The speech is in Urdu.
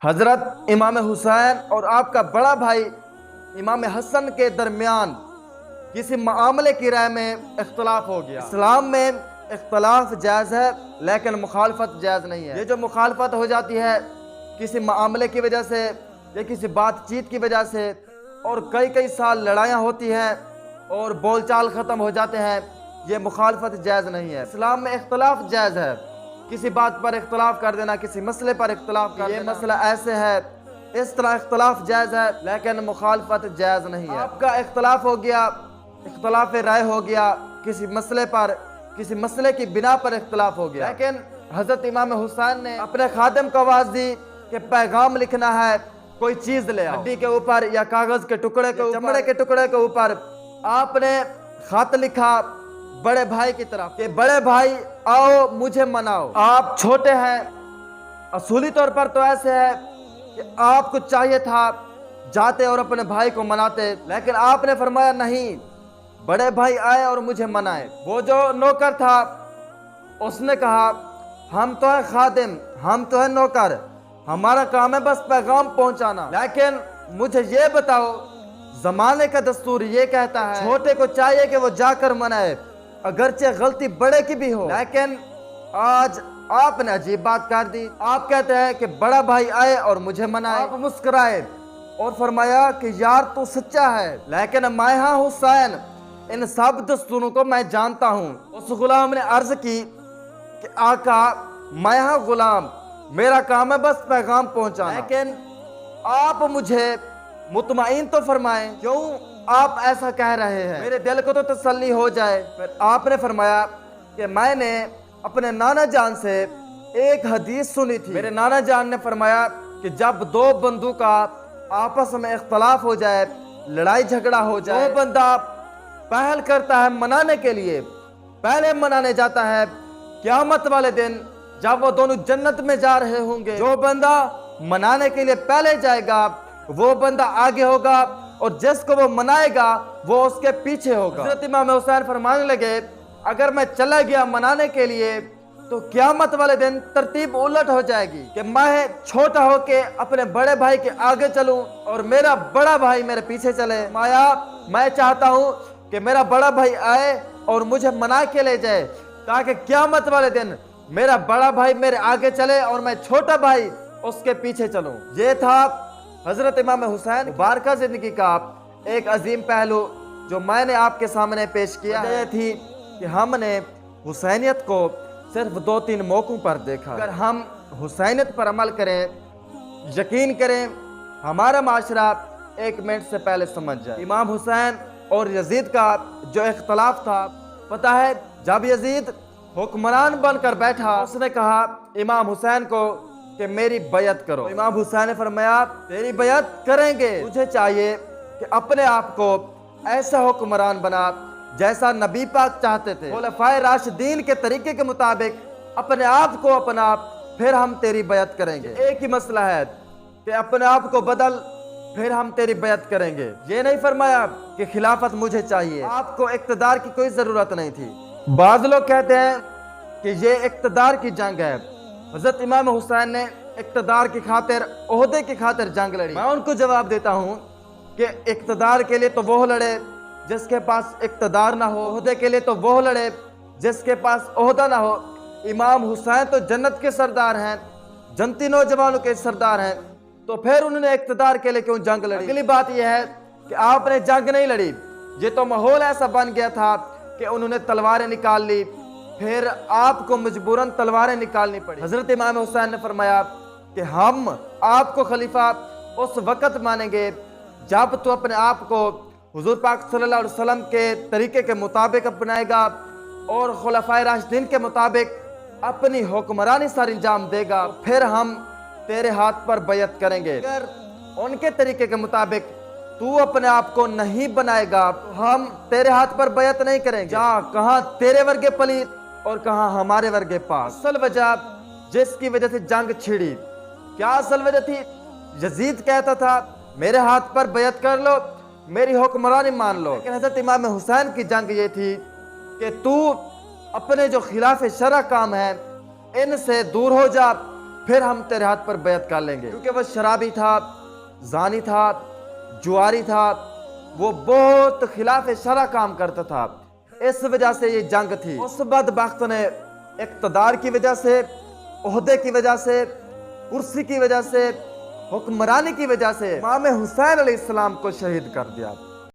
حضرت امام حسین اور آپ کا بڑا بھائی امام حسن کے درمیان کسی معاملے کی رائے میں اختلاف ہو گیا۔ اسلام میں اختلاف جائز ہے لیکن مخالفت جائز نہیں ہے۔ یہ جو مخالفت ہو جاتی ہے کسی معاملے کی وجہ سے یا کسی بات چیت کی وجہ سے، اور کئی سال لڑائیاں ہوتی ہیں اور بول چال ختم ہو جاتے ہیں، یہ مخالفت جائز نہیں ہے۔ اسلام میں اختلاف جائز ہے، کسی بات پر اختلاف کر دینا، کسی مسئلے پر اختلاف کر دینا، یہ مسئلہ ایسے ہے، اس طرح اختلاف جائز ہے لیکن مخالفت جائز نہیں ہے۔ آپ کا اختلاف ہو گیا، اختلاف رائے ہو گیا کسی مسئلے پر، کسی مسئلے کی بنا پر اختلاف ہو گیا، لیکن حضرت امام حسین نے اپنے خادم کو آواز دی کہ پیغام لکھنا ہے، کوئی چیز لے آؤ۔ ہڈی کے اوپر یا کاغذ کے ٹکڑے کے اوپر، چمڑے کے ٹکڑے کے اوپر آپ نے خط لکھا بڑے بھائی کی طرف کہ بڑے بھائی آؤ مجھے مناؤ۔ آپ چھوٹے ہیں، اصولی طور پر تو ایسے ہے کہ آپ کو چاہیے تھا جاتے اور اپنے بھائی کو مناتے، لیکن آپ نے فرمایا نہیں، بڑے بھائی آئے اور مجھے منائے۔ وہ جو نوکر تھا اس نے کہا ہم تو ہیں خادم، ہم تو ہیں نوکر، ہمارا کام ہے بس پیغام پہنچانا، لیکن مجھے یہ بتاؤ زمانے کا دستور یہ کہتا ہے چھوٹے کو چاہیے کہ وہ جا کر منائے اگرچہ غلطی بڑے کی بھی ہو، لیکن آج آپ نے عجیب بات کر دی۔ آپ کہتے ہیں کہ بڑا بھائی آئے اور مجھے منائے۔ آپ مسکرائے اور فرمایا کہ یار تو سچا ہے، لیکن میں ہاں حسین، ان سب دستوروں کو میں جانتا ہوں۔ اس غلام نے عرض کی کہ آقا میں ہاں غلام، میرا کام ہے بس پیغام پہنچانا، لیکن آپ مجھے مطمئن تو فرمائیں، کیوں آپ ایسا کہہ رہے ہیں، میرے دل کو تو تسلی ہو جائے۔ پھر آپ نے فرمایا کہ میں نے اپنے نانا جان سے ایک حدیث سنی تھی۔ میرے نانا جان نے فرمایا کہ جب دو بندوں کا آپس میں اختلاف ہو جائے، لڑائی جھگڑا ہو جائے، وہ بندہ پہل کرتا ہے منانے کے لیے، پہلے منانے جاتا ہے، قیامت والے دن جب وہ دونوں جنت میں جا رہے ہوں گے، جو بندہ منانے کے لیے پہلے جائے گا وہ بندہ آگے ہوگا اور جس کو وہ منائے گا وہ اس کے پیچھے ہوگا۔ حضرت امام حسین فرمانے لگے اگر میں چلا گیا منانے کے لیے تو قیامت والے دن ترتیب الٹ ہو جائے گی کہ میں چھوٹا ہو کے اپنے بڑے بھائی کے آگے چلوں اور میرا بڑا بھائی میرے پیچھے چلے۔ میں چاہتا ہوں کہ میرا بڑا بھائی آئے اور مجھے منا کے لے جائے تاکہ قیامت والے دن میرا بڑا بھائی میرے آگے چلے اور میں چھوٹا بھائی اس کے پیچھے چلوں۔ یہ تھا حضرت امام حسین مبارکہ زندگی کا ایک عظیم پہلو جو میں نے آپ کے سامنے پیش کیا ہے۔ یہ تھی کہ ہم نے حسینیت کو صرف 2-3 موقعوں پر دیکھا، اگر ہم حسینیت پر عمل کریں، یقین کریں ہمارا معاشرہ 1 منٹ سے پہلے سمجھ جائے۔ امام حسین اور یزید کا جو اختلاف تھا، پتہ ہے جب یزید حکمران بن کر بیٹھا اس نے کہا امام حسین کو کہ میری بیعت کرو۔ امام حسین نے فرمایا تیری بیعت کریں گے، تجھے چاہیے کہ اپنے آپ کو ایسا حکمران بنا جیسا نبی پاک چاہتے تھے، خلفائے راشدین کے طریقے کے مطابق اپنے آپ کو اپنا، پھر ہم تیری بیعت کریں گے۔ ایک ہی مسئلہ ہے کہ اپنے آپ کو بدل پھر ہم تیری بیعت کریں گے۔ یہ نہیں فرمایا کہ خلافت مجھے چاہیے، آپ کو اقتدار کی کوئی ضرورت نہیں تھی۔ بعض لوگ کہتے ہیں کہ یہ اقتدار کی جنگ ہے، حضرت امام حسین نے اقتدار کی خاطر، عہدے کی خاطر جنگ لڑی۔ میں ان کو جواب دیتا ہوں کہ اقتدار کے لیے تو وہ لڑے جس کے پاس اقتدار نہ ہو، عہدے کے لیے تو وہ لڑے جس کے پاس عہدہ نہ ہو۔ امام حسین تو جنت کے سردار ہیں، جنتی نوجوانوں کے سردار ہیں، تو پھر انہوں نے اقتدار کے لیے کیوں جنگ لڑی؟ اگلی بات یہ ہے کہ آپ نے جنگ نہیں لڑی، یہ تو ماحول ایسا بن گیا تھا کہ انہوں نے تلواریں نکال لی، پھر آپ کو مجبوراً تلواریں نکالنی پڑی۔ حضرت امام حسین نے فرمایا کہ ہم آپ کو خلیفہ اس وقت مانیں گے جب تو اپنے آپ کو حضور پاک صلی اللہ علیہ وسلم کے طریقے کے مطابق اپنائے گا اور خلفائے راشدین کے مطابق اپنی حکمرانی سر انجام دے گا، پھر ہم تیرے ہاتھ پر بیعت کریں گے۔ اگر ان کے طریقے کے مطابق تو اپنے آپ کو نہیں بنائے گا ہم تیرے ہاتھ پر بیعت نہیں کریں گے۔ جہاں کہاں تیرے ورگے پلیت اور کہاں ہمارے ورگے پاک۔ اصل وجہ جس کی وجہ سے جنگ چھڑی، کیا اصل وجہ تھی؟ یزید کہتا تھا میرے ہاتھ پر بیعت کر لو، میری حکمرانی مان لو، لیکن حضرت امام حسین کی جنگ یہ تھی کہ تو اپنے جو خلاف شرع کام ہے ان سے دور ہو جا، پھر ہم تیرے ہاتھ پر بیعت کر لیں گے، کیونکہ وہ شرابی تھا، زانی تھا، جواری تھا، وہ بہت خلاف شرع کام کرتا تھا، اس وجہ سے یہ جنگ تھی۔ اس بدبخت نے اقتدار کی وجہ سے، عہدے کی وجہ سے، کرسی کی وجہ سے، حکمرانی کی وجہ سے امام حسین علیہ السلام کو شہید کر دیا۔